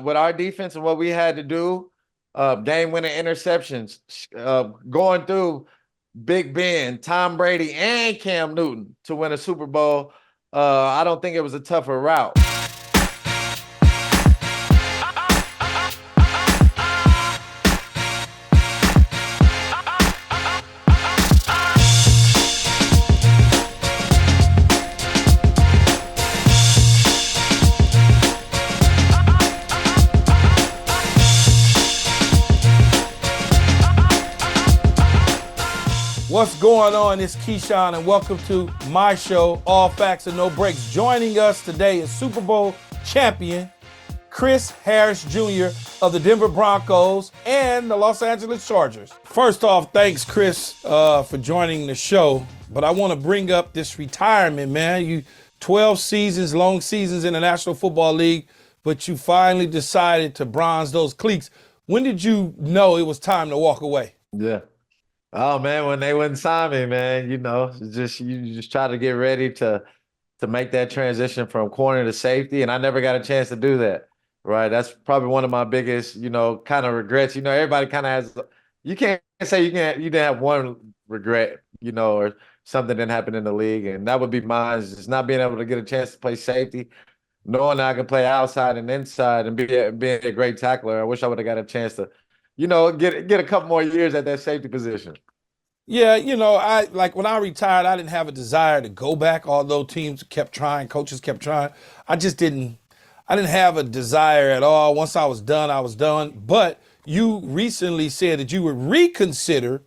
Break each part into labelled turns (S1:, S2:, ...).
S1: with our defense and what we had to do, game-winning interceptions, going through Big Ben, Tom Brady, and Cam Newton to win a Super Bowl, I don't think it was a tougher route.
S2: What's going on? It's Keyshawn, and welcome to my show, All Facts and No Breaks. Joining us today is Super Bowl champion Chris Harris Jr. of the Denver Broncos and the Los Angeles Chargers. First off, thanks, Chris, for joining the show. But I want to bring up this retirement, man. You 12 seasons, long seasons in the National Football League, but you finally decided to bronze those cleats. When did you know it was time to walk away?
S1: Yeah. Oh man, when they wouldn't sign me, man, you just try to get ready to make that transition from corner to safety, and I never got a chance to do that. Right, that's probably one of my biggest, kind of regrets. Everybody kind of has. You can't say you didn't have one regret, or something didn't happen in the league, and that would be mine. Is just not being able to get a chance to play safety, knowing that I can play outside and inside and being a great tackler. I wish I would have got a chance to, get a couple more years at that safety position.
S2: Yeah, I like when I retired, I didn't have a desire to go back, although teams kept trying, coaches kept trying. I didn't have a desire at all. Once I was done, I was done. But you recently said that you would reconsider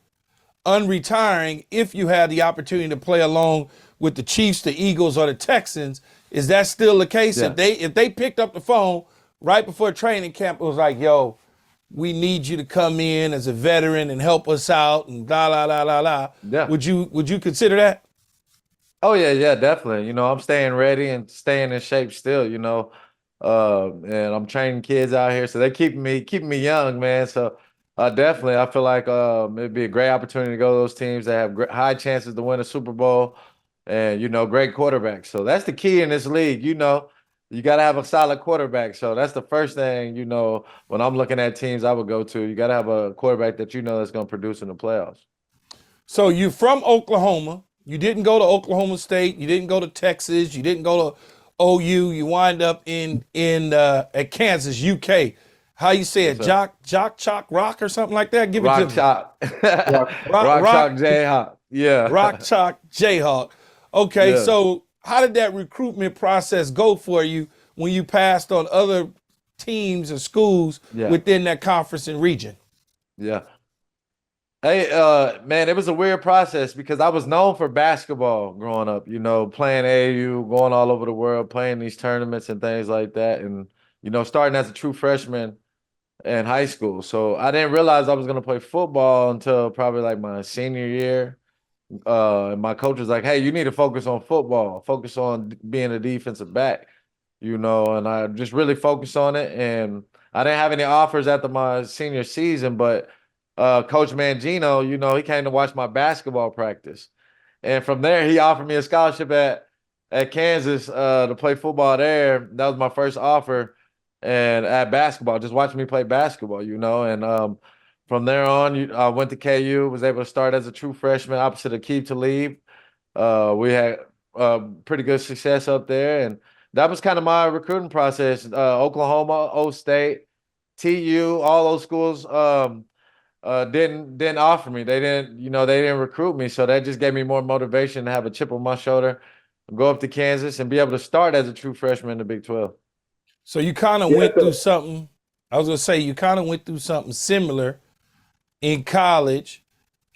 S2: unretiring if you had the opportunity to play along with the Chiefs, the Eagles, or the Texans. Is that still the case?
S1: Yeah.
S2: If they picked up the phone right before training camp, it was like, yo, we need you to come in as a veteran and help us out and blah, blah, blah, blah, blah.
S1: Yeah.
S2: Would you consider that?
S1: Oh yeah, definitely. I'm staying ready and staying in shape still, and I'm training kids out here, so they're keeping me young, man. So definitely, I feel like it'd be a great opportunity to go to those teams that have high chances to win a Super Bowl, and great quarterbacks. So that's the key in this league. You got to have a solid quarterback. So that's the first thing, when I'm looking at teams I would go to. You got to have a quarterback that that's going to produce in the playoffs.
S2: So you're from Oklahoma. You didn't go to Oklahoma State. You didn't go to Texas. You didn't go to OU. You wind up at Kansas, UK. How you say it? Jock Chalk Rock or something like that? Give it to me.
S1: Rock Chalk Jayhawk. Yeah.
S2: Rock Chalk Jayhawk. Okay,
S1: Yeah.
S2: So how did that recruitment process go for you when you passed on other teams or schools within that conference and region?
S1: Yeah. Hey, man, it was a weird process because I was known for basketball growing up, playing AAU, going all over the world, playing these tournaments and things like that. And, starting as a true freshman in high school. So I didn't realize I was going to play football until probably like my senior year. And my coach was like, hey, you need to focus on football, focus on being a defensive back, and I just really focused on it. And I didn't have any offers after my senior season, but Coach Mangino, he came to watch my basketball practice. And from there, he offered me a scholarship at Kansas to play football there. That was my first offer. And at basketball, just watching me play basketball, and from there on, I went to KU, was able to start as a true freshman opposite of Keith Talib. We had pretty good success up there, and that was kind of my recruiting process. Oklahoma, O State, TU, all those schools didn't offer me. They didn't recruit me, so that just gave me more motivation to have a chip on my shoulder, go up to Kansas, and be able to start as a true freshman in the Big 12.
S2: So you kind of went through something. I was gonna say you kind of went through something similar in college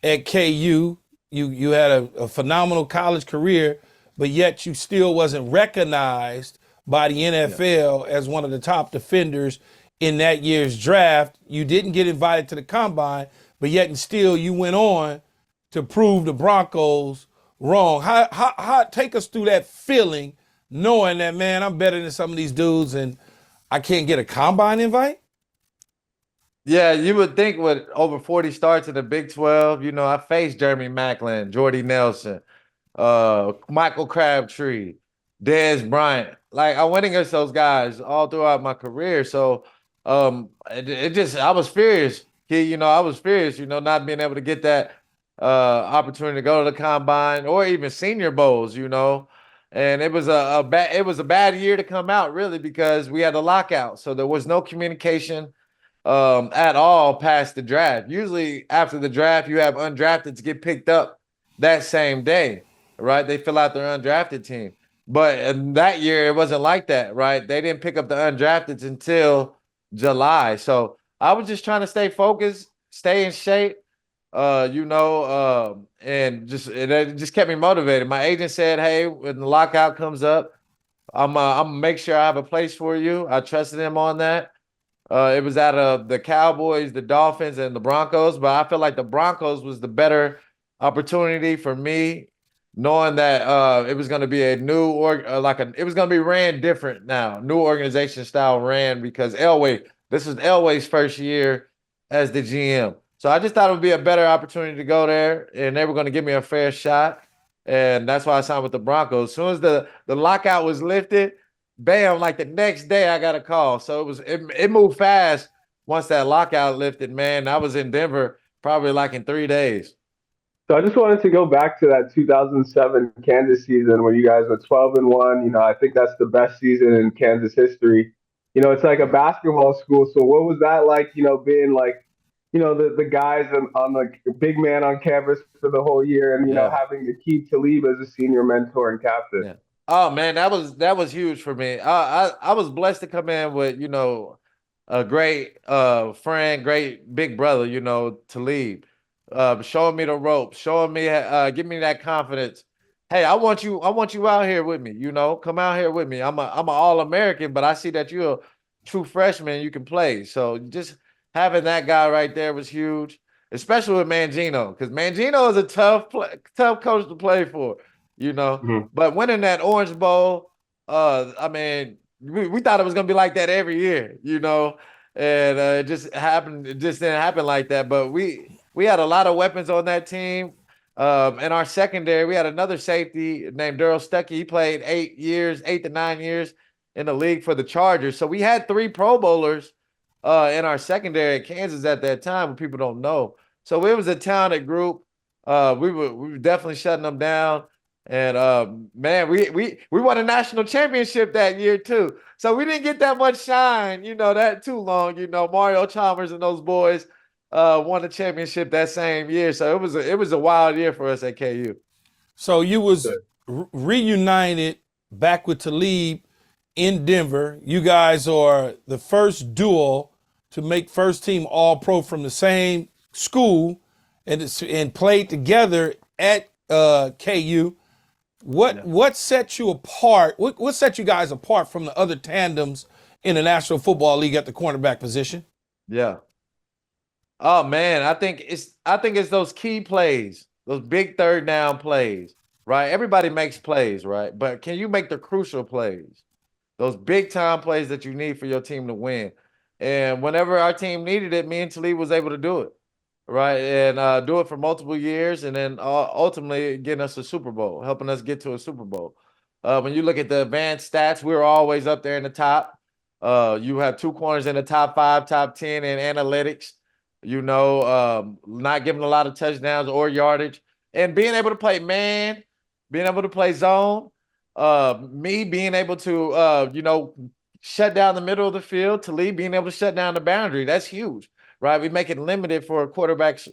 S2: at KU. You had a phenomenal college career, but yet you still wasn't recognized by the NFL as one of the top defenders in that year's draft. You didn't get invited to the combine, but yet and still you went on to prove the Broncos wrong. How take us through that feeling, knowing that, man, I'm better than some of these dudes and I can't get a combine invite?
S1: Yeah, you would think with over 40 starts in the Big 12, I faced Jeremy Maclin, Jordy Nelson, Michael Crabtree, Dez Bryant. Like, I went against those guys all throughout my career. So It just I was furious, kid. I was furious. Not being able to get that opportunity to go to the combine or even Senior Bowls. And it was a bad year to come out really because we had a lockout, so there was no communication at all past the draft. Usually after the draft, you have undrafted to get picked up that same day, right? They fill out their undrafted team. But in that year, it wasn't like that, right? They didn't pick up the undrafteds until July. So I was just trying to stay focused, stay in shape, and it just kept me motivated. My agent said, "Hey, when the lockout comes up, I'm gonna make sure I have a place for you." I trusted him on that. It was out of the Cowboys, the Dolphins, and the Broncos, but I feel like the Broncos was the better opportunity for me, knowing that it was going to be a new it was going to be ran different now, new organization style ran because this was Elway's first year as the GM, so I just thought it would be a better opportunity to go there, and they were going to give me a fair shot, and that's why I signed with the Broncos. As soon as the lockout was lifted, bam, like the next day I got a call. So it moved fast once that lockout lifted, man. I was in Denver probably like in 3 days.
S3: So I just wanted to go back to that 2007 Kansas season where you guys were 12-1. I think that's the best season in Kansas history. It's like a basketball school. So what was that like, being like, the guys on the big man on campus for the whole year and, having Aqib Talib as a senior mentor and captain?
S1: Yeah. Oh man, that was huge for me. I was blessed to come in with, a great friend, great big brother, Talib. Showing me the ropes, showing me give me that confidence. Hey, I want you out here with me, come out here with me. I'm an All-American, but I see that you're a true freshman, you can play. So just having that guy right there was huge, especially with Mangino, because Mangino is a tough coach to play for,
S3: Mm-hmm.
S1: But winning that Orange Bowl, I mean, we thought it was gonna be like that every year, and it just happened. It just didn't happen like that. But we had a lot of weapons on that team. In our secondary, we had another safety named Daryl Stuckey. He played 8 to 9 years in the league for the Chargers. So we had 3 Pro Bowlers in our secondary at Kansas at that time, but people don't know. So it was a talented group. We were definitely shutting them down. And man, we won a national championship that year too. So we didn't get that much shine, that too long. Mario Chalmers and those boys won the championship that same year. So it was a wild year for us at KU.
S2: So you was reunited back with Talib in Denver. You guys are the first duo to make first team All Pro from the same school and played together at KU. What set you apart? What set you guys apart from the other tandems in the National Football League at the cornerback position?
S1: Yeah. Oh man, I think it's those key plays, those big third down plays, right? Everybody makes plays, right? But can you make the crucial plays? Those big time plays that you need for your team to win. And whenever our team needed it, me and Talib was able to do it. Right, and do it for multiple years, and then ultimately getting us a Super Bowl, helping us get to a Super Bowl. When you look at the advanced stats, we're always up there in the top. You have 2 corners in the top 5, top 10 in analytics. Not giving a lot of touchdowns or yardage, and being able to play man, being able to play zone. Me being able to shut down the middle of the field. Talib being able to shut down the boundary. That's huge. Right, we make it limited for quarterbacks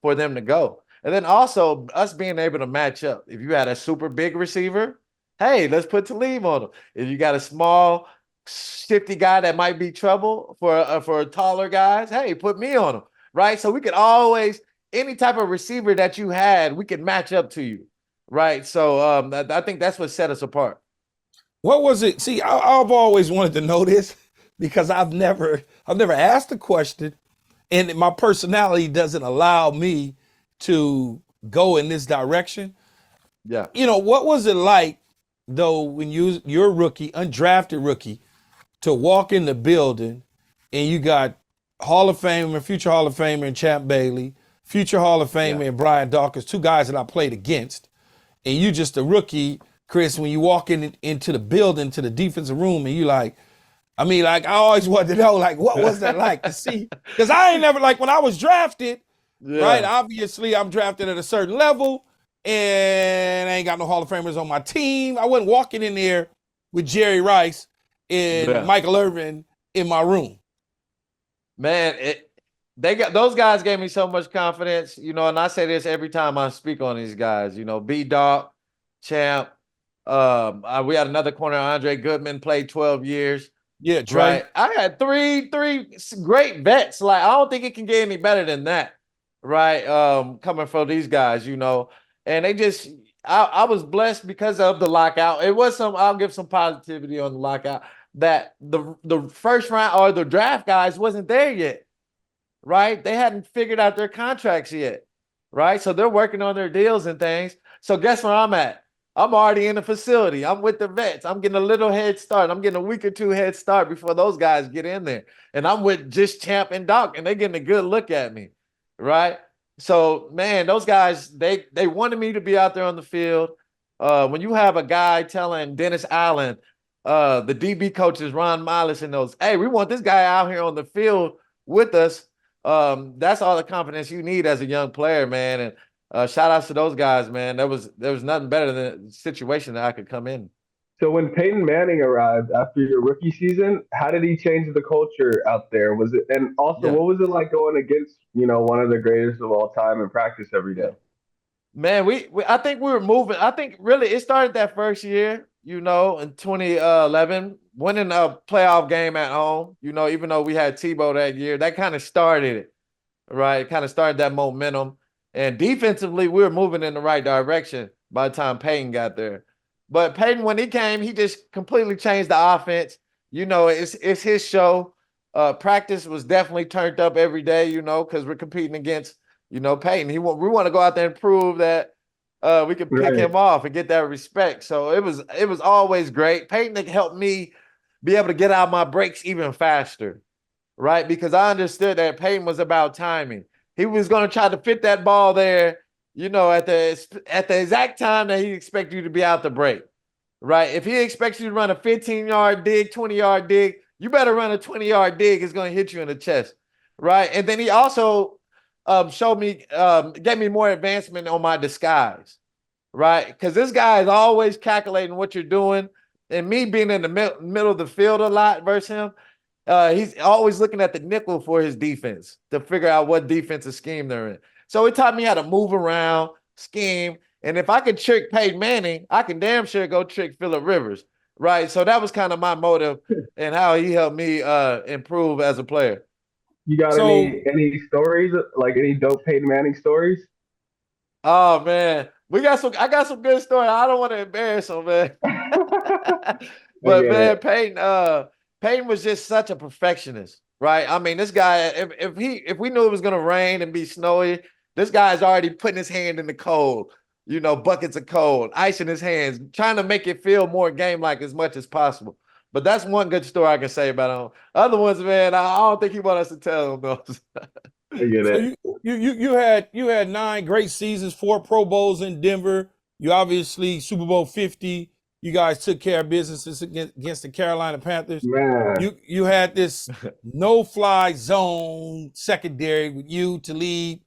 S1: for them to go, and then also us being able to match up. If you had a super big receiver, hey, let's put Talib on him. If you got a small, shifty guy that might be trouble for taller guys, hey, put me on him. Right, so we could always any type of receiver that you had, we could match up to you. Right, so I think that's what set us apart.
S2: What was it? See, I've always wanted to know this, because I've never asked the question, and my personality doesn't allow me to go in this direction.
S1: Yeah.
S2: What was it like though when you're a rookie, undrafted rookie, to walk in the building and you got Hall of Famer, future Hall of Famer and Champ Bailey, future Hall of Famer and Brian Dawkins, 2 guys that I played against, and you just a rookie, Chris, when you walk into the building, to the defensive room, and you like, I mean, like, I always wanted to know, like, what was that like to see? Because I ain't never, like, when I was drafted, right?
S1: Yeah,
S2: Obviously, I'm drafted at a certain level, and I ain't got no Hall of Famers on my team. I wasn't walking in there with Jerry Rice and
S1: yeah.
S2: Michael Irvin in my room.
S1: Man, they got those guys gave me so much confidence, and I say this every time I speak on these guys, B Dog, Champ. We had another corner, Andre Goodman, played 12 years.
S2: Yeah, Trey.
S1: Right. I had three great vets. Like, I don't think it can get any better than that. Right. Coming from these guys, and they just I was blessed because of the lockout. It was I'll give some positivity on the lockout that the first round or the draft guys wasn't there yet. Right. They hadn't figured out their contracts yet. Right. So they're working on their deals and things. So guess where I'm at? I'm already in the facility. I'm with the vets. I'm getting a little head start. I'm getting a week or two head start before those guys get in there. And I'm with just Champ and Doc, and they're getting a good look at me. Right. So, man, those guys, they wanted me to be out there on the field. When you have a guy telling Dennis Allen, the DB coaches, Ron Miles, and those, hey, we want this guy out here on the field with us. That's all the confidence you need as a young player, man. And shout outs to those guys, man. There was nothing better than the situation that I could come in.
S3: So when Peyton Manning arrived after your rookie season, how did he change the culture out there? Was it, and also,
S1: Yeah.
S3: what was it like going against, one of the greatest of all time in practice every day?
S1: Man, I think we were moving. I think really it started that first year, in 2011, winning a playoff game at home, even though we had Tebow that year, that kind of started it, right? Kind of started that momentum. And defensively, we were moving in the right direction by the time Payton got there. But Payton, when he came, he just completely changed the offense. It's his show. Practice was definitely turned up every day, because we're competing against, Payton. We want to go out there and prove that we can pick him off and get that respect. So it was always great. Payton helped me be able to get out my breaks even faster, right? Because I understood that Payton was about timing. He was going to try to fit that ball there, at the exact time that he expects you to be out the break, right? If he expects you to run a 15-yard dig, 20-yard dig, you better run a 20-yard dig. It's going to hit you in the chest, right? And then he also showed me, gave me more advancement on my disguise, right? Because this guy is always calculating what you're doing. And me being in the middle of the field a lot versus him, he's always looking at the nickel for his defense to figure out what defensive scheme they're in. So it taught me how to move around, scheme. And if I could trick Peyton Manning, I can damn sure go trick Phillip Rivers, right? So that was kind of my motive and how he helped me improve as a player.
S3: You got any stories, like any dope Peyton Manning stories?
S1: Oh, man. I got some good stories. I don't want to embarrass him, man. But, man, Peyton was just such a perfectionist, right? I mean, this guy, if we knew it was going to rain and be snowy, this guy's already putting his hand in the cold, buckets of cold, ice in his hands, trying to make it feel more game-like as much as possible. But that's one good story I can say about him. Other ones, man, I don't think he want us to tell them those.
S3: I get it.
S2: So you had 9 great seasons, 4 Pro Bowls in Denver. You obviously Super Bowl 50. You guys took care of business against the Carolina Panthers.
S3: Man.
S2: You had this no-fly zone secondary with you, Talib,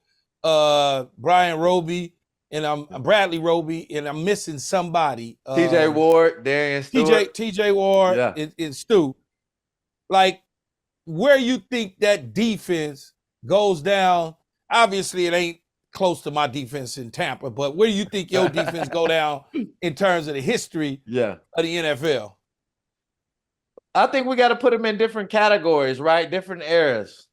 S2: Brian Roby, and I'm Bradley Roby, and I'm missing somebody.
S1: TJ Ward, Darian Stewart.
S2: TJ Ward,
S1: Yeah.
S2: and Stu. Like, where you think that defense goes down? Obviously, it ain't close to my defense in Tampa, but where do you think your defense go down in terms of the history of the NFL?
S1: I think we got to put them in different categories, right? Different eras,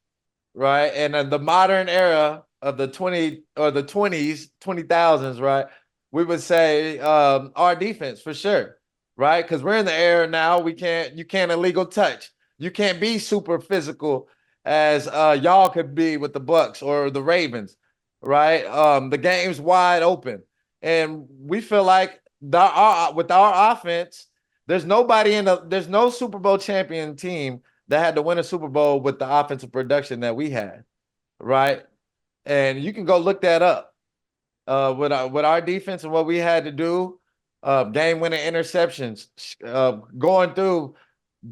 S1: right? And the modern era of the 20s, 20,000s, right? We would say our defense for sure, right? Because we're in the era now. You can't illegal touch. You can't be super physical as y'all could be with the Bucks or the Ravens, right? The game's wide open, and we feel like with our offense, there's no Super Bowl champion team that had to win a Super Bowl with the offensive production that we had, right? And you can go look that up with our defense and what we had to do, game-winning interceptions, going through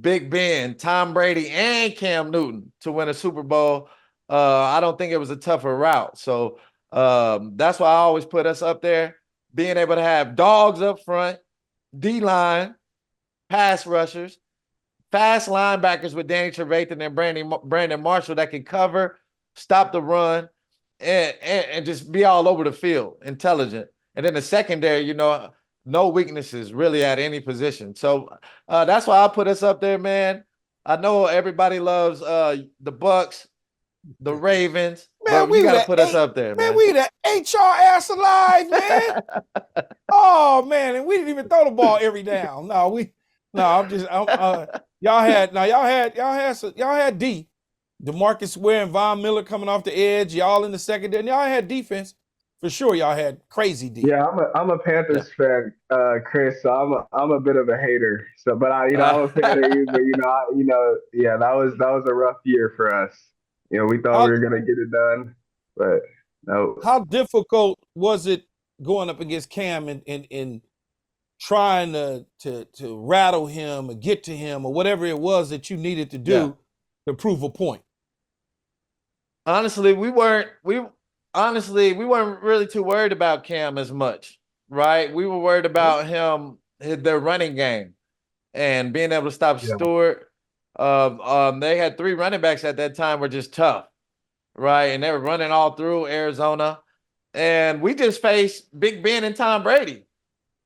S1: Big Ben, Tom Brady, and Cam Newton to win a Super Bowl. I don't think it was a tougher route. So that's why I always put us up there. Being able to have dogs up front, D-line, pass rushers, fast linebackers with Danny Trevathan and Brandon Marshall that can cover, stop the run, and just be all over the field, intelligent. And then the secondary, no weaknesses really at any position. So that's why I put us up there, man. I know everybody loves the Bucks, the Ravens,
S2: Man,
S1: but you got to put us up there, man.
S2: Man, we the HR ass alive, man. Oh man, and we didn't even throw the ball every down. Y'all had D. DeMarcus Ware and Von Miller coming off the edge, y'all in the secondary, and y'all had defense. For sure, y'all had crazy D.
S3: Yeah, I'm a Panthers fan, Chris. So I'm a bit of a hater. So, but I'm a fan of you. But yeah, that was a rough year for us. We thought we were gonna get it done, but no.
S2: How difficult was it going up against Cam and trying to rattle him or get to him or whatever it was that you needed to do to prove a point?
S1: Honestly, we weren't really too worried about Cam as much, right? We were worried about their running game and being able to stop Stewart. They had 3 running backs at that time were just tough, right? And they were running all through Arizona. And we just faced Big Ben and Tom Brady.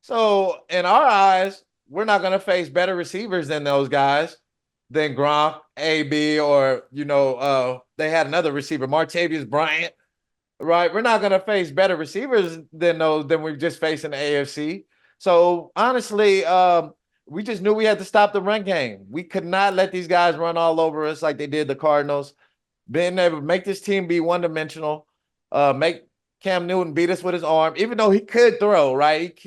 S1: So in our eyes, we're not going to face better receivers than those guys, than Gronk, AB, or, they had another receiver, Martavius Bryant, right? We're not going to face better receivers than we just faced in the AFC. So honestly, we just knew we had to stop the run game. We could not let these guys run all over us like they did the Cardinals. Being able to make this team be one-dimensional, make Cam Newton beat us with his arm, even though he could throw, right?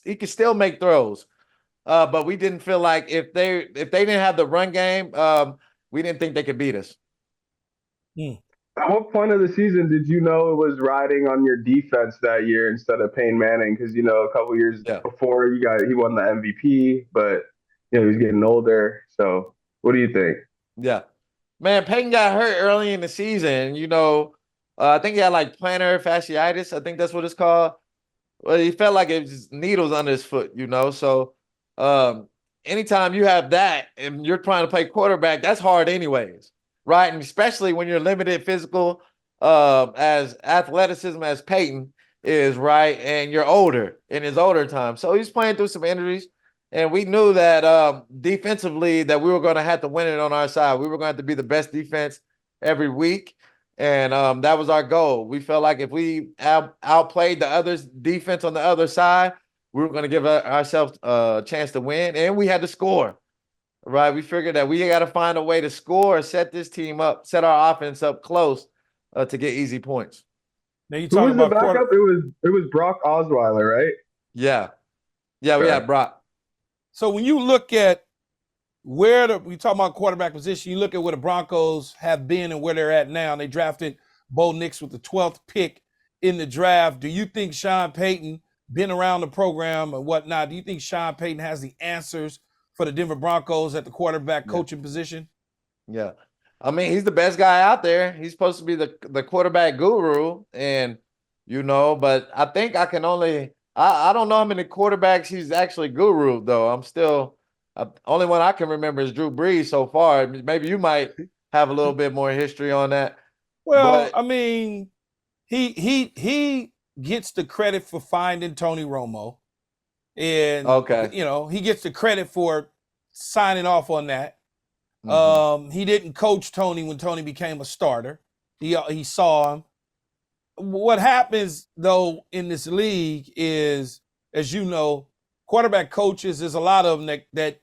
S1: He could still make throws. But we didn't feel like if they didn't have the run game, we didn't think they could beat us.
S3: At what point of the season did you know it was riding on your defense that year instead of Peyton Manning? Because a couple years before he won the MVP, but he was getting older. So what do you think?
S1: Yeah, man, Peyton got hurt early in the season. I think he had like plantar fasciitis. I think that's what it's called. Well, he felt like it was just needles under his foot. So anytime you have that and you're trying to play quarterback, that's hard anyways. Right, and especially when you're limited physical as athleticism as Peyton is, right, and you're older in his older time. So he's playing through some injuries, and we knew that defensively that we were going to have to win it on our side. We were going to have to be the best defense every week, and that was our goal. We felt like if we outplayed the other's defense on the other side, we were going to give ourselves a chance to win, and we had to score. Right, we figured that we got to find a way to score, set this team up, set our offense up close to get easy points.
S2: Now you
S3: talking about the backup? It was Brock Osweiler, right?
S1: Yeah, we had Brock.
S2: So when you look at we talk about quarterback position, you look at where the Broncos have been and where they're at now. They drafted Bo Nix with the 12th pick in the draft. Do you think Sean Payton, been around the program and whatnot, do you think Sean Payton has the answers for the Denver Broncos at the quarterback coaching position?
S1: Yeah. I mean, he's the best guy out there. He's supposed to be the quarterback guru. And, but I think I can I don't know how many quarterbacks he's actually guru, though. Only one I can remember is Drew Brees so far. Maybe you might have a little bit more history on that.
S2: Well, I mean, he gets the credit for finding Tony Romo. And he gets the credit for signing off on that. Mm-hmm. He didn't coach Tony when Tony became a starter. He saw him. What happens though in this league is, as you know, quarterback coaches, there's a lot of them that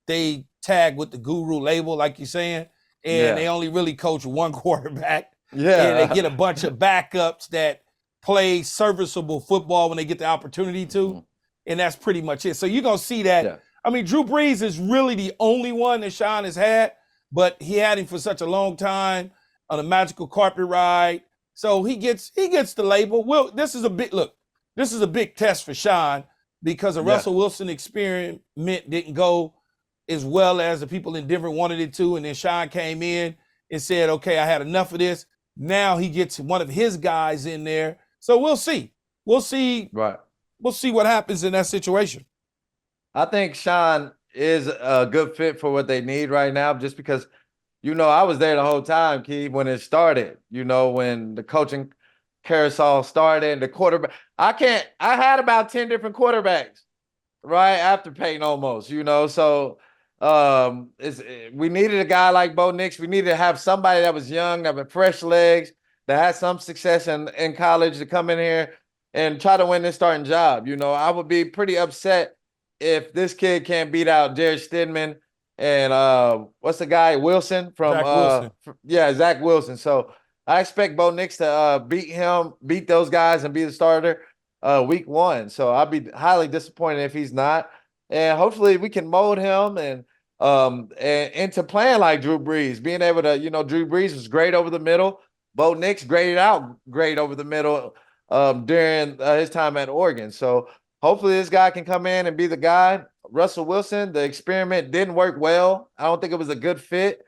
S2: they tag with the guru label, like you're saying, and they only really coach one quarterback. Yeah, and they get a bunch of backups that play serviceable football when they get the opportunity to. Mm-hmm. And that's pretty much it. So you're going to see that. Yeah. I mean, Drew Brees is really the only one that Sean has had, but he had him for such a long time on a magical carpet ride. So he gets the label. Well, this is a big test for Sean because the Russell Wilson experiment didn't go as well as the people in Denver wanted it to. And then Sean came in and said, okay, I had enough of this. Now he gets one of his guys in there. So we'll see. We'll see.
S1: Right.
S2: We'll see what happens in that situation.
S1: I think Sean is a good fit for what they need right now, just because, I was there the whole time, Key, when it started, when the coaching carousel started, the quarterback. I had about 10 different quarterbacks right after Peyton almost, so we needed a guy like Bo Nix. We needed to have somebody that was young, that had fresh legs, that had some success in college to come in here and try to win this starting job. I would be pretty upset if this kid can't beat out Jared Stidham and what's the guy, Wilson from
S2: Zach Wilson.
S1: Zach Wilson. So I expect Bo Nix to beat those guys and be the starter week 1. So I'll be highly disappointed if he's not. And hopefully we can mold him and into playing like Drew Brees, being able to, Drew Brees was great over the middle. Bo Nix graded out great over the middle during his time at Oregon. So hopefully this guy can come in and be the guy. Russell Wilson, the experiment didn't work well. I don't think it was a good fit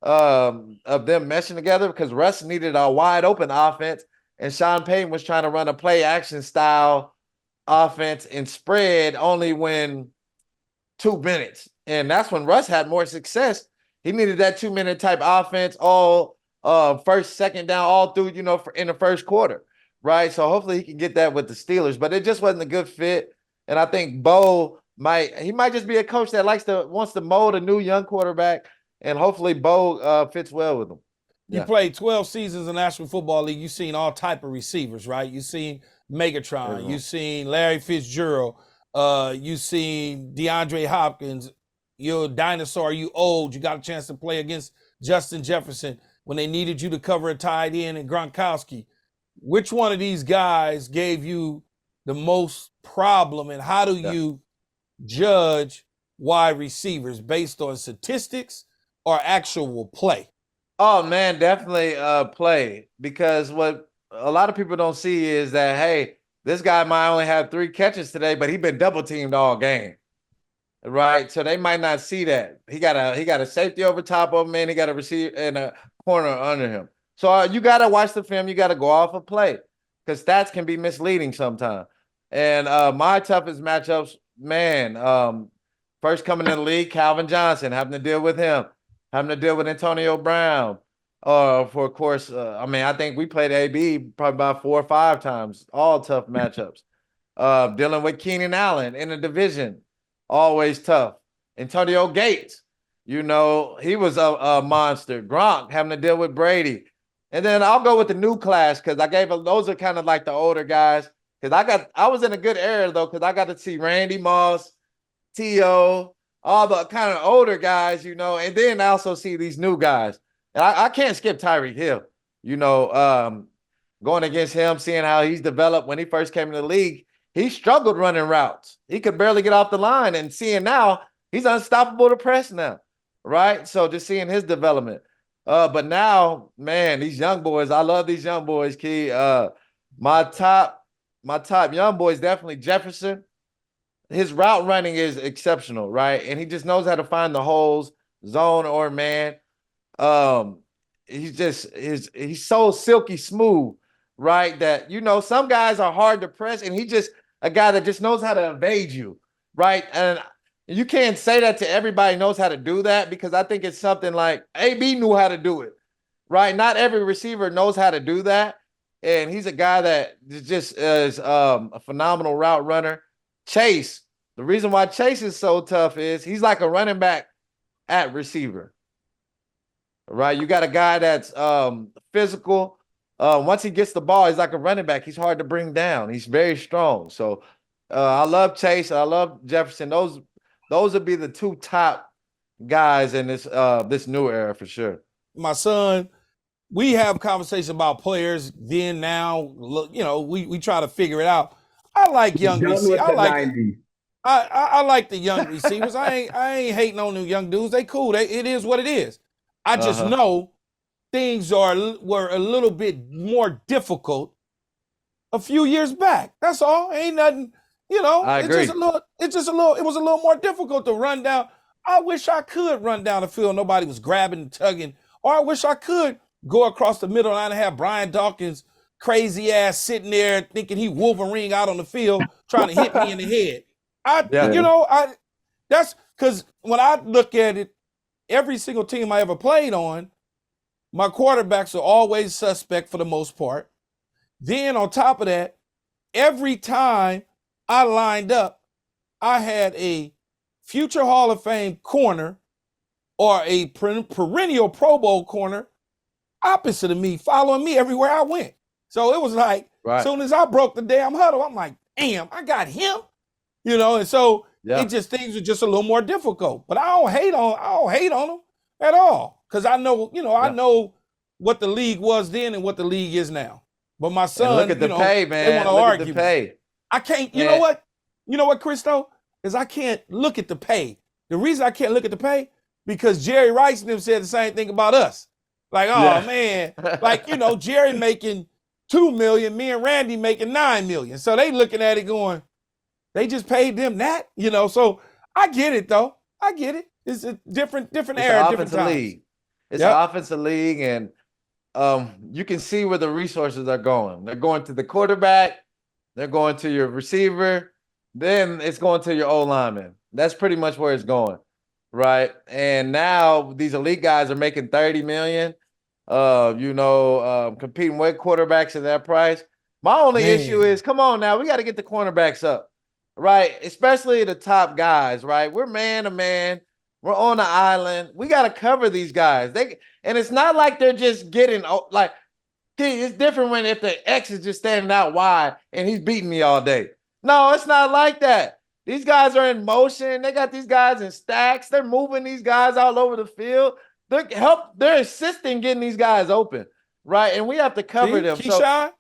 S1: of them meshing together, because Russ needed a wide open offense and Sean Payton was trying to run a play action style offense and spread only when 2 minutes. And that's when Russ had more success. He needed that 2-minute type offense all first, second down, all through, in the first quarter. Right. So hopefully he can get that with the Steelers, but it just wasn't a good fit. And I think Bo might just be a coach that wants to mold a new young quarterback, and hopefully Bo fits well with him.
S2: You played 12 seasons in the National Football League. You've seen all type of receivers, right? You've seen Megatron. You've seen Larry Fitzgerald. You've seen DeAndre Hopkins. You're a dinosaur. You old. You got a chance to play against Justin Jefferson when they needed you to cover a tight end and Gronkowski. Which one of these guys gave you the most problem, and how do you judge wide receivers based on statistics or actual play?
S1: Oh, man, definitely play, because what a lot of people don't see is that, hey, this guy might only have 3 catches today, but he's been double teamed all game. Right. So they might not see that. He got a safety over top of him, and he got a receiver and a corner under him. So you got to watch the film. You got to go off a play, because stats can be misleading sometimes. And my toughest matchups, man, first coming in the league, Calvin Johnson, having to deal with him, having to deal with Antonio Brown. Of course, I think we played AB probably about 4 or 5 times, all tough matchups. Dealing with Keenan Allen in the division, always tough. Antonio Gates, he was a monster. Gronk, having to deal with Brady. And then I'll go with the new class, because those are kind of like the older guys. Because I was in a good era, though, because I got to see Randy Moss, T.O., all the kind of older guys, and then I also see these new guys. And I can't skip Tyreek Hill, going against him, seeing how he's developed. When he first came in the league, he struggled running routes. He could barely get off the line, and seeing now he's unstoppable to press now, right? So just seeing his development. But now, man, these young boys, I love these young boys, Key. My top young boy is definitely Jefferson. His route running is exceptional, right? And he just knows how to find the holes, zone or man. He's so silky smooth, right? That, some guys are hard to press, and he's just a guy that just knows how to evade you, right? And you can't say that to everybody knows how to do that, because I think it's something like AB knew how to do it, right? Not every receiver knows how to do that. And he's a guy that just is a phenomenal route runner. Chase, the reason why Chase is so tough is he's like a running back at receiver, right? You got a guy that's physical. Once he gets the ball, he's like a running back. He's hard to bring down. He's very strong. So I love Chase. I love Jefferson. Those would be the 2 top guys in this new era for sure.
S2: My son, we have conversations about players then, now, we try to figure it out. I like young receivers. I like the young receivers. I ain't hating on the young dudes. They cool. It is what it is. I just know things were a little bit more difficult a few years back. That's all. Ain't nothing,
S1: I agree.
S2: it was a little more difficult to run down. I wish I could run down the field. Nobody was grabbing and tugging. Or I wish I could go across the middle and have Brian Dawkins crazy ass sitting there thinking he Wolverine out on the field trying to hit me in the head. That's because when I look at it, every single team I ever played on, my quarterbacks are always suspect for the most part. Then on top of that, every time I lined up, I had a future Hall of Fame corner or a perennial Pro Bowl corner opposite of me, following me everywhere I went. So it was like, as soon as I broke the damn huddle, I'm like, damn, I got him. And so things are just a little more difficult. But I don't hate on them at all. Because I know, I know what the league was then and what the league is now. But my son,
S1: look at the pay, man.
S2: They want to argue. At the
S1: pay.
S2: I can't, you know what, Christo? Is I can't look at the pay. The reason I can't look at the pay, because Jerry Rice and them said the same thing about us. Like, man, like, Jerry making $2 million, me and Randy making $9 million. So they looking at it going, they just paid them that, So I get it though. I get it. It's a different era, different times.
S1: League. It's an offensive league, and you can see where the resources are going. They're going to the quarterback, they're going to your receiver, then it's going to your O-lineman. That's pretty much where it's going, right? And now these elite guys are making $30 million, competing with quarterbacks at that price. My only issue is, come on now, we got to get the cornerbacks up, right? Especially the top guys, right? We're man to man. We're on the island. We got to cover these guys. And it's not like they're just getting like, it's different when if the X is just standing out wide and he's beating me all day. No, it's not like that. These guys are in motion. They got these guys in stacks. They're moving these guys all over the field. They're assisting getting these guys open, right? And we have to cover them.
S2: Keyshawn,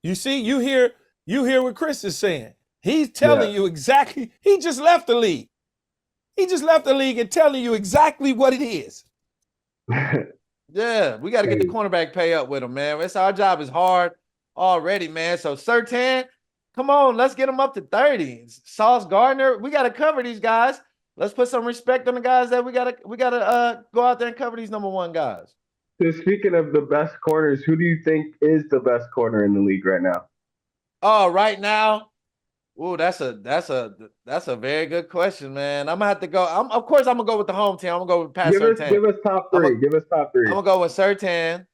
S2: you hear what Chris is saying. He's telling you exactly. He just left the league. He just left the league and telling you exactly what it is.
S1: Yeah, we got to get the cornerback pay up with them, man. Our job is hard already, man. So Surtain, come on, let's get them up to 30. Sauce Gardner, we got to cover these guys. Let's put some respect on the guys that we gotta go out there and cover these number one guys.
S3: So speaking of the best corners, who do you think is the best corner in the league right now?
S1: Oh, right now. Ooh, that's a very good question, man. I'm gonna have to go. Of course, I'm gonna go with the home team. I'm gonna go with Pat Surtain.
S3: Give us top three.
S1: I'm gonna go with Surtain.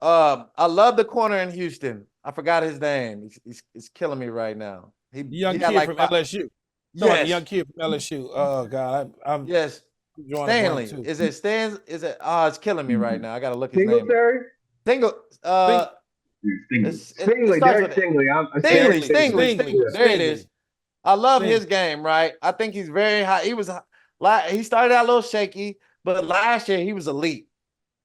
S1: I love the corner in Houston. I forgot his name. He's killing me right now.
S2: The young kid from LSU. Yes. The young kid from LSU. Oh God, I'm
S1: yes. Stanley. Is it Stan? Is it? Oh, it's killing me right now. I gotta look his name.
S3: Stingley.
S1: Stingley. There it is. I love his game, right? I think he's very high. He started out a little shaky, but last year he was elite,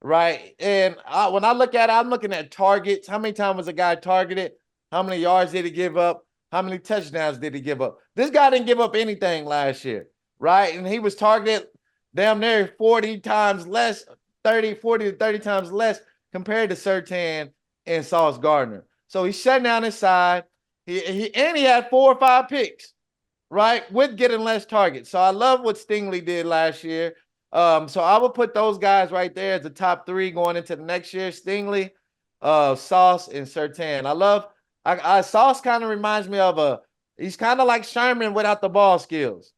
S1: right? And when I look at it, I'm looking at targets. How many times was a guy targeted? How many yards did he give up? How many touchdowns did he give up? This guy didn't give up anything last year, right? And he was targeted damn near 40 times less, 40 to 30 times less compared to Surtain and Sauce Gardner. So he's shutting down his side. He had 4 or 5 picks, right? With getting less targets. So I love what Stingley did last year. So I would put those guys right there as the top 3 going into the next year. Stingley, Sauce, and Surtain. Sauce kind of reminds me of he's kind of like Sherman without the ball skills,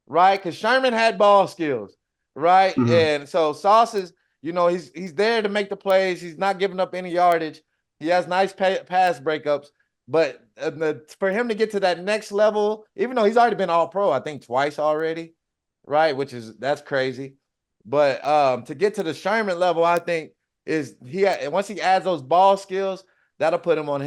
S1: right? Because Sherman had ball skills, right? Mm-hmm. And so Sauce is, he's there to make the plays. He's not giving up any yardage. He has nice pass breakups. But for him to get to that next level, even though he's already been All-Pro, I think twice already, right? That's crazy. But to get to the Sherman level, I think once he adds those ball skills, that'll put him on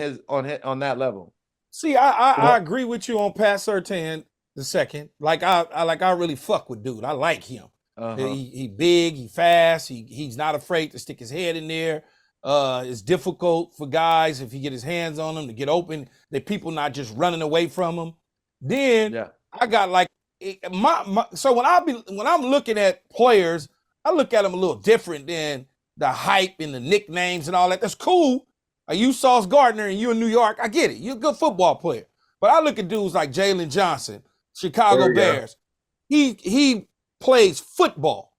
S1: that level.
S2: See, I agree with you on Pat Surtain the second. Like I really fuck with dude. I like him. Uh-huh. He big, he fast, he's not afraid to stick his head in there. It's difficult for guys if he get his hands on them to get open. That people not just running away from him. Then I got like so when I'm looking at players, I look at them a little different than the hype and the nicknames and all that. That's cool. You Sauce Gardner and you in New York, I get it. You're a good football player. But I look at dudes like Jalen Johnson, Chicago Bears. He plays football.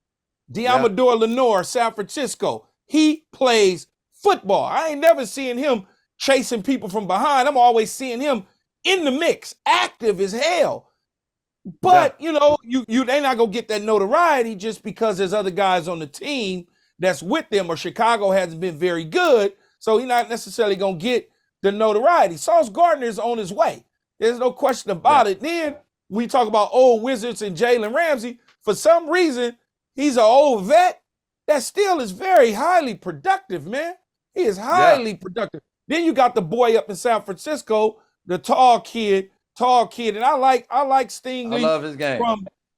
S2: Diamador Lenore, San Francisco, he plays football. I ain't never seeing him chasing people from behind. I'm always seeing him in the mix, active as hell. But you know, they not gonna get that notoriety just because there's other guys on the team that's with them, or Chicago hasn't been very good, so he's not necessarily gonna get the notoriety. Sauce Gardner is on his way. There's no question about it. Then we talk about old Wizards and Jalen Ramsey. For some reason, he's an old vet that still is very highly productive, man. He is highly productive. Then you got the boy up in San Francisco, the tall kid, and I like Stingley.
S1: I love his game.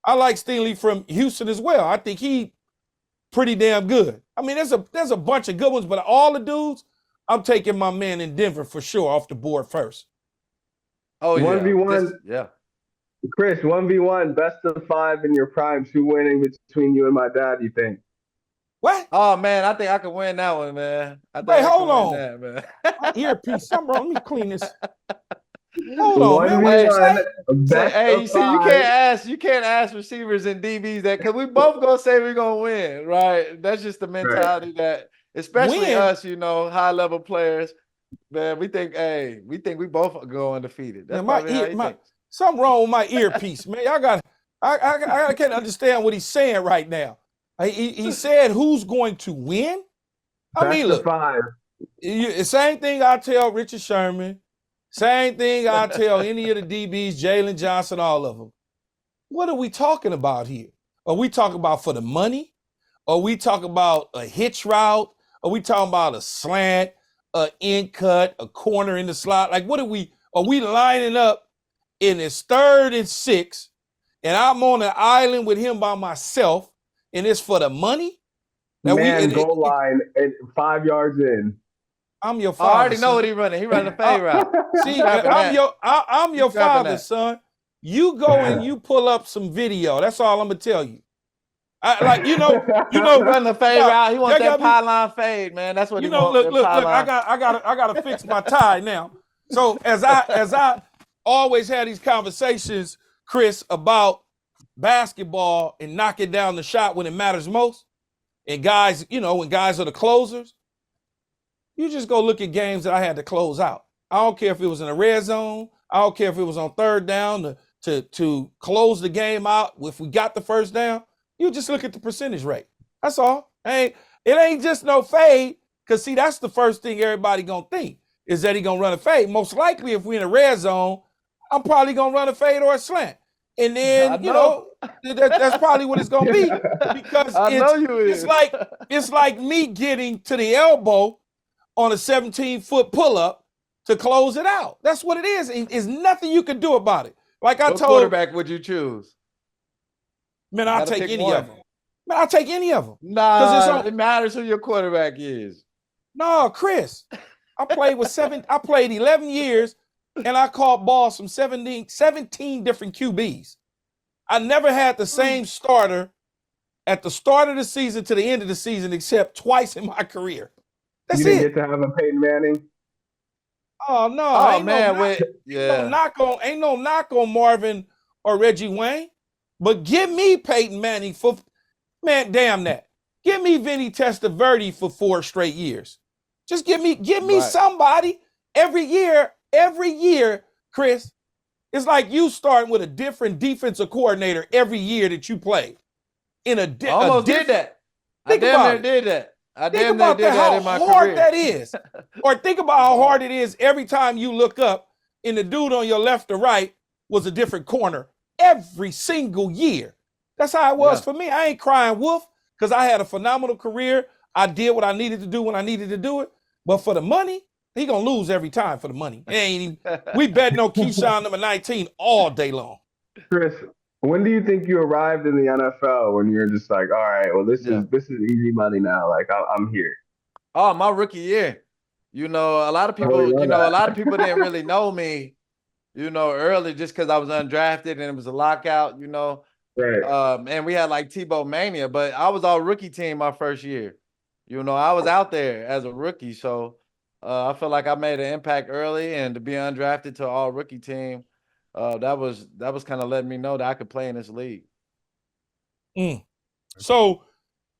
S2: I like Stingley from Houston as well. I think he pretty damn good. I mean, there's a bunch of good ones, but all the dudes, I'm taking my man in Denver for sure off the board first.
S1: Oh,
S3: 1v1.
S1: Yeah.
S3: Chris, 1v1, best of 5 in your primes. Who winning between you and my dad, you think?
S2: What?
S1: Oh, man, I think I can win that one, man.
S2: Wait, hold on.
S1: That, man.
S2: My earpiece, something wrong. Let me clean this. Hold on, man. What you say?
S1: Hey, you see, you can't ask receivers and DBs that, because we both gonna say we're gonna win, right? That's just the mentality that, especially us, you know, high level players, man. We think we both go undefeated. That's
S2: something wrong with my earpiece, man. I can't understand what he's saying right now. He said who's going to win. I mean, look,
S3: 5.
S2: Same thing I tell Richard Sherman. Same thing I tell any of the DBs, Jalen Johnson, all of them. What are we talking about here? Are we talking about for the money? Are we talking about a hitch route? Are we talking about a slant, an in cut, a corner in the slot? Like, are we lining up in his 3rd and 6, and I'm on an island with him by myself, and it's for the money?
S3: Goal line and 5 yards in.
S2: I'm your father.
S1: I already know what he's running. He running the fade route.
S2: See, I'm your father, son. You go and you pull up some video. That's all I'm gonna tell you. You know,
S1: run the fade route. He wants that pylon fade, man. That's what he wants.
S2: Look. I gotta fix my tie now. So as I always had these conversations, Chris, about basketball and knocking down the shot when it matters most, and guys, you know, when guys are the closers. You just go look at games that I had to close out. I don't care if it was in a red zone. I don't care if it was on 3rd down to close the game out. If we got the 1st down, you just look at the percentage rate. That's all. It ain't just no fade, because, see, that's the first thing everybody going to think, is that he going to run a fade. Most likely, if we in a red zone, I'm probably going to run a fade or a slant. And then, you know, that's probably what it's going to be, because it's like me getting to the elbow on a 17-foot pull-up to close it out. That's what it is. There's nothing you can do about it. Like I told,
S1: what quarterback would you choose?
S2: Man, I'll take any of them. Man, I'll take any of them.
S1: Nah, it matters who your quarterback is.
S2: No, Chris. I played 11 years, and I caught balls from 17 different QBs. I never had the same starter at the start of the season to the end of the season, except twice in my career. That's
S3: you didn't get to have a Peyton Manning?
S2: Oh no! Ain't no knock on Marvin or Reggie Wayne, but give me Peyton Manning damn that. Give me Vinny Testaverde for 4 straight years. Just give me somebody every year, Chris. It's like you starting with a different defensive coordinator every year that you play.
S1: I almost did that. I damn near did that.
S2: Think about how hard that is. Or think about how hard it is every time you look up and the dude on your left or right was a different corner every single year. That's how it was for me. I ain't crying wolf, because I had a phenomenal career. I did what I needed to do when I needed to do it. But for the money, he going to lose every time for the money. We betting on Keyshawn number 19 all day long.
S3: Chris, when do you think you arrived in the NFL, when you're just like, all right, well, this is easy money now. Like, I'm here.
S1: Oh, my rookie year. You know, a lot of people didn't really know me, you know, early, just because I was undrafted and it was a lockout, you know.
S3: Right.
S1: And we had like Tebow mania, but I was all rookie team my first year. You know, I was out there as a rookie, so I feel like I made an impact early, and to be undrafted to all rookie team, that was kind of letting me know that I could play in this league.
S2: Mm. So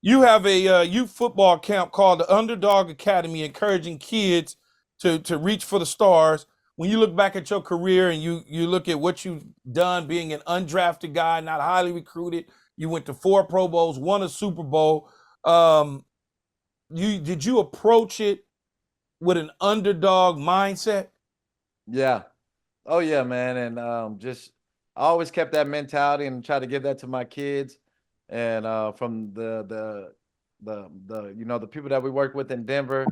S2: you have a youth football camp called the Underdog Academy, encouraging kids to reach for the stars. When you look back at your career and you look at what you've done, being an undrafted guy, not highly recruited, you went to 4 Pro Bowls, won a Super Bowl. Did you approach it with an underdog mindset?
S1: Yeah. Oh yeah, man. And just I always kept that mentality and try to give that to my kids. And from the the people that we work with in Denver,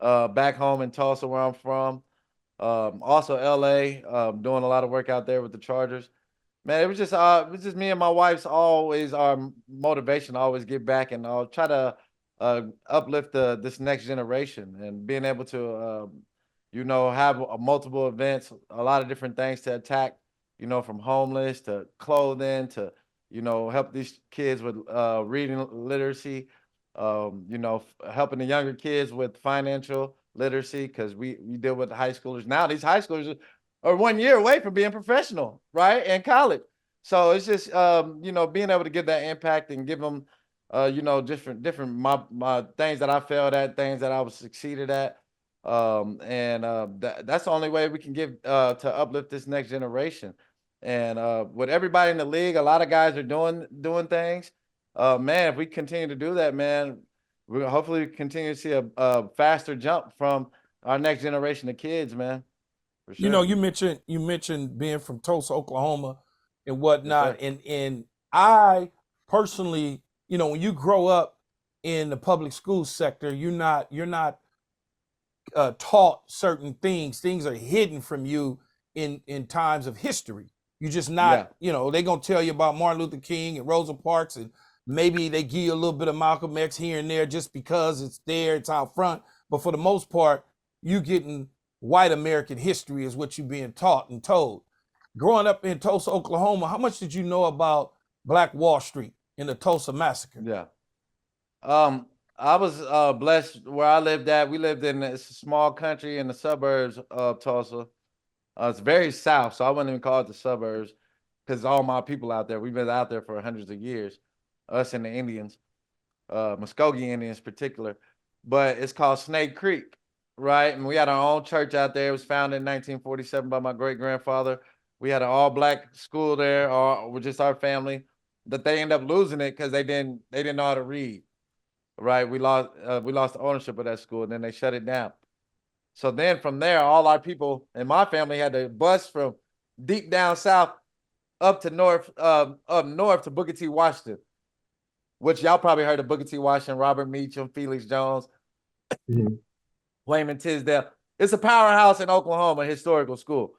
S1: back home in Tulsa where I'm from, also LA, doing a lot of work out there with the Chargers. Man, it was just me and my wife's always our motivation to always give back and I'll try to uplift this next generation and being able to have multiple events, a lot of different things to attack, from homeless to clothing to, help these kids with reading literacy, helping the younger kids with financial literacy because we deal with high schoolers now. These high schoolers are 1 year away from being professional, right? And college. So it's just being able to give that impact and give them different my things that I failed at, things that I was succeeded at. That's the only way we can give to uplift this next generation. And with everybody in the league, a lot of guys are doing things. Man, if we continue to do that, man, we'll hopefully continue to see a faster jump from our next generation of kids, man. For
S2: You know,
S1: sure.
S2: you mentioned being from Tulsa, Oklahoma, and
S1: Yes, sir.
S2: whatnot, and I personally, when you grow up in the public school sector, you're not taught certain things. Things are hidden from you in times of history. You're just
S1: Yeah.
S2: not, they're gonna tell you about Martin Luther King and Rosa Parks, and maybe they give you a little bit of Malcolm X here and there just because it's there, it's out front. But for the most part, you getting white American history is what you're being taught and told. Growing up in Tulsa, Oklahoma, how much did you know about Black Wall Street in the Tulsa massacre?
S1: Yeah. I was blessed where I lived at. We lived in a small country in the suburbs of Tulsa. It's very south, so I wouldn't even call it the suburbs because all my people out there, we've been out there for hundreds of years, us and the Indians, Muskogee Indians in particular. But it's called Snake Creek, right? And we had our own church out there. It was founded in 1947 by my great grandfather. We had an all black school there, or with just our family. That they ended up losing it because they didn't know how to read. Right, we lost the ownership of that school, and then they shut it down. So then from there, all our people and my family had to bus from deep down south up north to Booker T. Washington, which y'all probably heard of Booker T. Washington, Robert Meacham, Felix Jones,
S3: Mhm.
S1: Wayman Tisdale. It's a powerhouse in Oklahoma, historical school,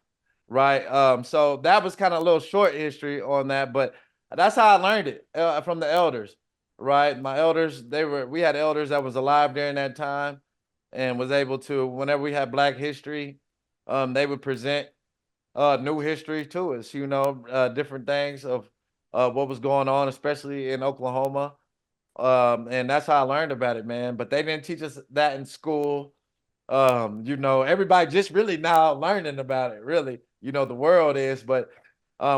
S1: right? So that was kind of a little short history on that, but that's how I learned it from the elders, right? My elders, we had elders that was alive during that time and was able to, whenever we had Black history, they would present new history to us, different things of what was going on, especially in Oklahoma. And that's how I learned about it, man. But they didn't teach us that in school. Everybody just really now learning about it, really. The world is, but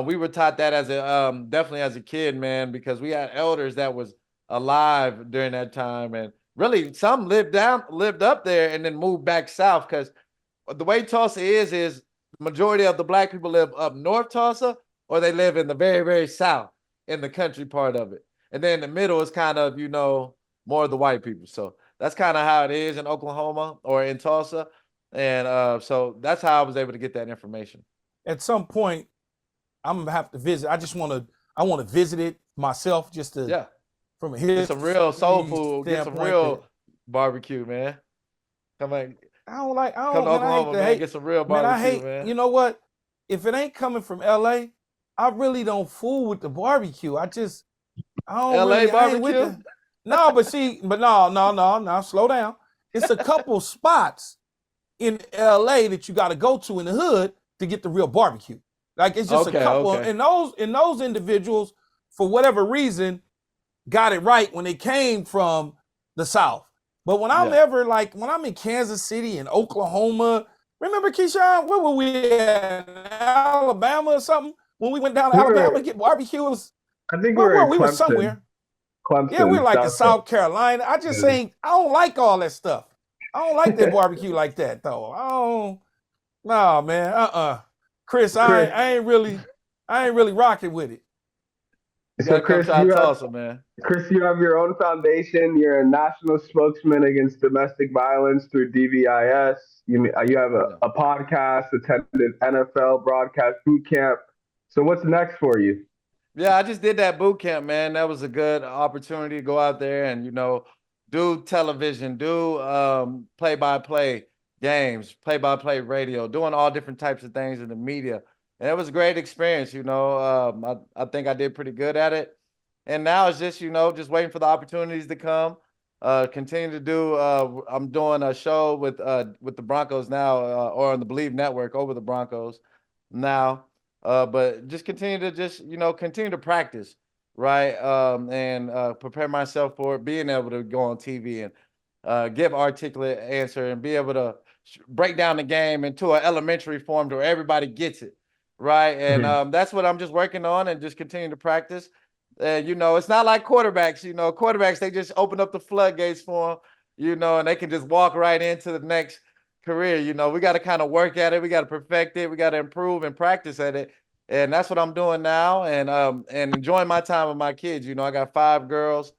S1: we were taught that as a definitely as a kid, man, because we had elders that was alive during that time, and really some lived up there and then moved back south because the way Tulsa is the majority of the Black people live up north Tulsa, or they live in the very, very south in the country part of it. And then the middle is kind of, more of the white people. So that's kind of how it is in Oklahoma or in Tulsa. And so that's how I was able to get that information.
S2: At some point, I'm gonna have to visit. I want to visit it myself, just to
S1: Yeah.
S2: from a
S1: Get some real soul
S2: history
S1: food. Get some
S2: standpoint.
S1: real barbecue, man. Come on,
S2: I
S1: come to
S2: don't, man, I hate
S1: Oklahoma,
S2: to
S1: man.
S2: hate,
S1: Get some real
S2: man, I
S1: barbecue,
S2: hate,
S1: man.
S2: you know what? If it ain't coming from LA, I really don't fool with the barbecue.
S1: LA
S2: I ain't with
S1: barbecue?
S2: the, no, but see, but no, slow down. It's a couple spots in LA that you got to go to in the hood to get the real barbecue. Like it's just a
S1: Okay,
S2: couple,
S1: okay.
S2: and those individuals, for whatever reason, got it right when they came from the South. But when I'm
S1: Yeah.
S2: when I'm in Kansas City and Oklahoma, remember Keyshawn, where were we at? Alabama or something? When we went down to
S3: We
S2: Alabama to
S3: were,
S2: get barbecue,
S3: I think we
S2: where
S3: were
S2: were
S3: in
S2: we? We were
S3: Clemson.
S2: somewhere.
S3: Clemson.
S2: Yeah, we're like the South
S3: South
S2: Carolina. I just ain't. I don't like all that stuff. I don't like that barbecue like that though. I don't. No, man. Chris,
S3: Chris,
S2: I ain't really rocking with it.
S1: You
S3: so
S1: gotta come
S3: Chris,
S1: try Tulsa, man.
S3: You have your own foundation. You're a national spokesman against domestic violence through DVIS. You have
S1: Yeah.
S3: a podcast, attended NFL broadcast boot camp. So what's next for you?
S1: Yeah, I just did that boot camp, man. That was a good opportunity to go out there and, do television, do play-by-play games, play-by-play radio, doing all different types of things in the media. And it was a great experience, I think I did pretty good at it. And now it's just, just waiting for the opportunities to come. Continue to do I'm doing a show with the Broncos now, or on the Believe Network over the Broncos now. But just continue to continue to practice, right? And prepare myself for being able to go on TV and give articulate answer and be able to break down the game into an elementary form where everybody gets it, right? And that's what I'm just working on and just continue to practice. And it's not like quarterbacks. Quarterbacks, they just open up the floodgates for them, and they can just walk right into the next career. We got to kind of work at it. We got to perfect it. We got to improve and practice at it. And that's what I'm doing now. And enjoying my time with my kids. I got 5 girls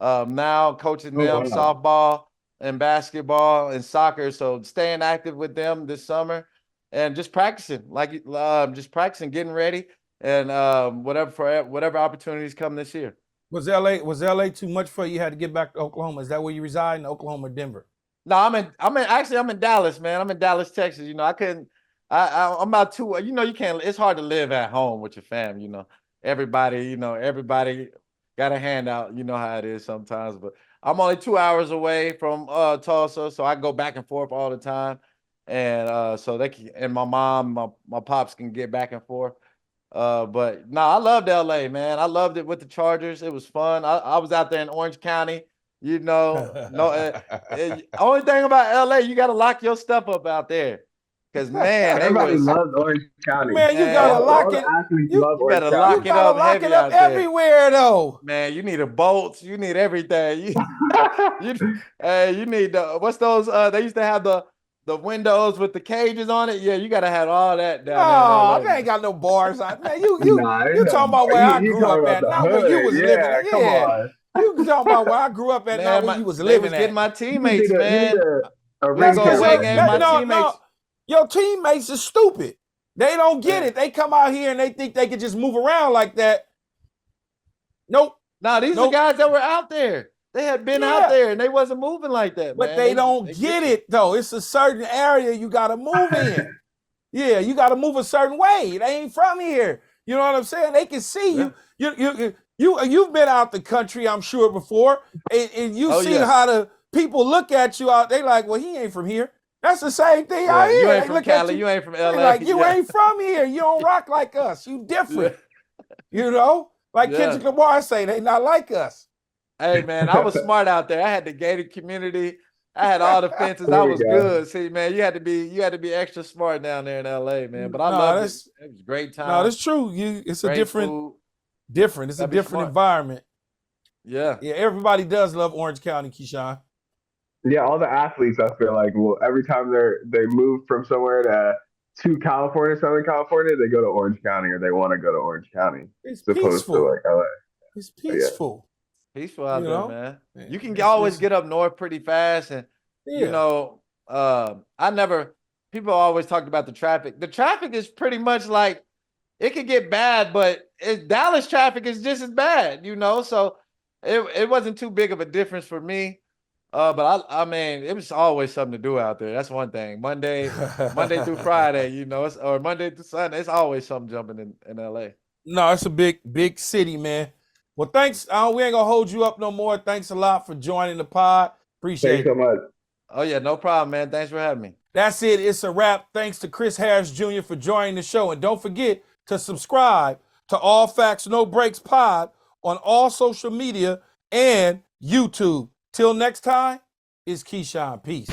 S1: now, coaching them softball and basketball and soccer. So staying active with them this summer and just practicing, getting ready. And whatever opportunities come this year.
S2: Was LA too much for you? You had to get back to Oklahoma. Is that where you reside, in Oklahoma or Denver?
S1: No, I'm in Dallas, man. I'm in Dallas, Texas. I'm about 2. You can't. It's hard to live at home with your fam. Everybody got a handout. You know how it is sometimes. But I'm only 2 hours away from Tulsa, so I go back and forth all the time. And so they can, and my mom, my pops can get back and forth. But no, I loved LA, man. I loved it with the Chargers. It was fun. I was out there in Orange County. Only thing about LA, you got to lock your stuff up out there. Because, man,
S3: everybody loves Orange County.
S2: Man, you got to lock it.
S3: You
S1: better lock it up heavy out there.
S2: Everywhere, though.
S1: Man, you need a bolts. You need everything. You need what's those? They used to have the windows with the cages on it. Yeah, you gotta have all that down there.
S2: They ain't got no bars on. Man, you talking about where I grew up at, not where you was living at.
S3: Come on.
S2: You talking about where I grew up at, not where you was living at.
S1: Getting my teammates, man.
S2: No. Your teammates is stupid. They don't get it. They come out here and they think they can just move around like that. Nope.
S1: No, these are guys that were out there. They had been out there and they wasn't moving like that.
S2: But they don't get it though. It's a certain area you gotta move in. Yeah, you gotta move a certain way. They ain't from here. You know what I'm saying? They can see you. You've been out the country, I'm sure, before, and you've seen how the people look at you out. They like, well, he ain't from here. That's the same thing out here.
S1: You ain't from Cali. You ain't from LA.
S2: Like, you ain't from here. You don't rock like us. You different. Like Kendrick Lamar say, they not like us.
S1: Hey, man, I was smart out there. I had the gated community. I had all the fences. I was good. See, man, you had to be extra smart down there in LA, man. But I loved it. It was a great time.
S2: No, that's true. It's a different. It's a different environment.
S1: Yeah.
S2: Yeah, everybody does love Orange County, Keyshawn.
S3: Yeah, all the athletes, I feel like, every time they move from somewhere to California, Southern California, they go to Orange County or they want to go to Orange County.
S2: It's peaceful.
S3: To like LA.
S2: It's peaceful.
S1: Peaceful out there, man. You can always get up north pretty fast. And, people always talked about the traffic. The traffic is pretty much like, it could get bad, but Dallas traffic is just as bad, so it wasn't too big of a difference for me. But I mean, it was always something to do out there. That's one thing. Monday through Friday, or Monday through Sunday, it's always something jumping in LA.
S2: No, it's a big city, man. Well, thanks. We ain't gonna hold you up no more. Thanks a lot for joining the pod. Appreciate it.
S3: Thanks so much.
S1: Oh yeah, no problem, man. Thanks for having me.
S2: That's it. It's a wrap. Thanks to Chris Harris Jr. for joining the show. And don't forget to subscribe to All Facts No Breaks Pod on all social media and YouTube. Till next time, it's Keyshawn. Peace.